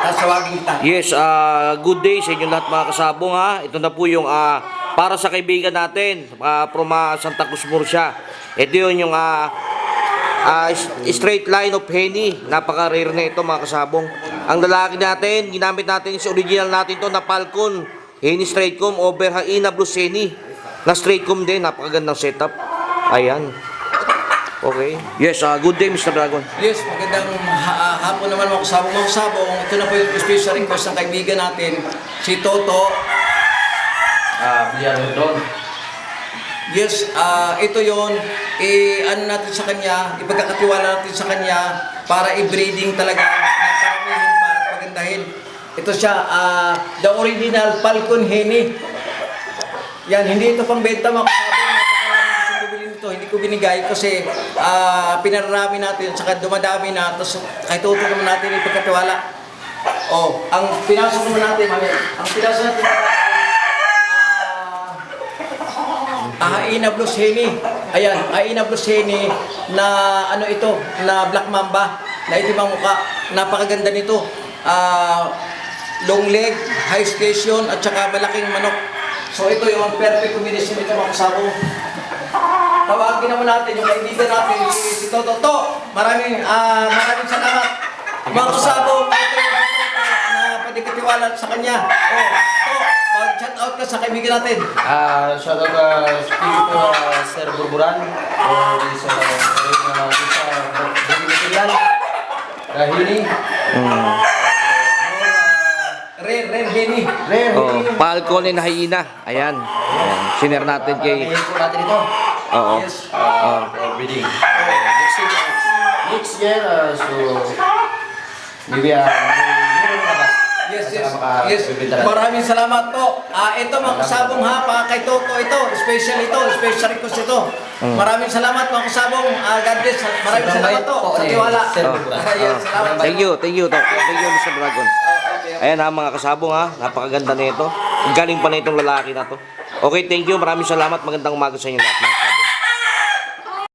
Tatawagin kita. Yes, good day sa inyo lahat mga kasabong ha. Ito na po yung para sa kaibigan natin from Santa Cruz, Murcia. Ito yun yung straight line of Henny. Napaka-rare na ito mga kasabong. Ang lalaki natin, ginamit natin sa original natin to na Falcon Henny straight comb over Haina Blue Henny. Na straight comb din, napakagandang setup. Ayan. Okay. Yes, good day Mr. Dragon. Yes, magandang hapon naman mga kasabong. Ito na po yung special request ng kaibigan natin, si Toto. Villarreal. Yes, ito yon. Ano natin sa kanya, ipagkakatiwala natin sa kanya para i-breeding talaga ng paramihin pa at pagandahin. Ito siya, the original Falcon Henny. Yan, hindi ito pang benta mga kasabong. Hindi ko binigay kasi pinarami natin at saka dumadami na, tapos kahit tuto naman natin ipagkatiwala. Ang pinasok naman natin, ang pinasok natin Haina Blue Henny. Ayan, Haina Blue Henny na ano ito, na Black Mamba, na itim ang mukha. Napakaganda nito. Long leg, high station at saka malaking manok. So ito yung perfect combination nito mga kasabong. Tawagin naman natin yung kaibigan natin, si Toto. Maraming salamat. Mga kasabong, ito yung na pwede katiwala sa kanya. Mag-shout out ka sa kaibigan natin. Shout out to Sir Burburan sa Material Rahini. Rare Henny. Falcon and Haina. Ayan. Sinare natin kay... Ngayon po natin ito. Oo. Yes. Breeding. Next year, so maybe Yes. Maraming salamat po. Ito mga kasabong kay Toto ito. Special request ito. Maraming salamat mga kasabong. God bless. Maraming salamat po sa tiwala. Yes, salamat. Thank you, Mr. Dragon. Ayan mga kasabong napakaganda na ito. Galing pa na itong lalaki na to. Okay, thank you. Maraming salamat. Magandang umaga sa inyo lahat.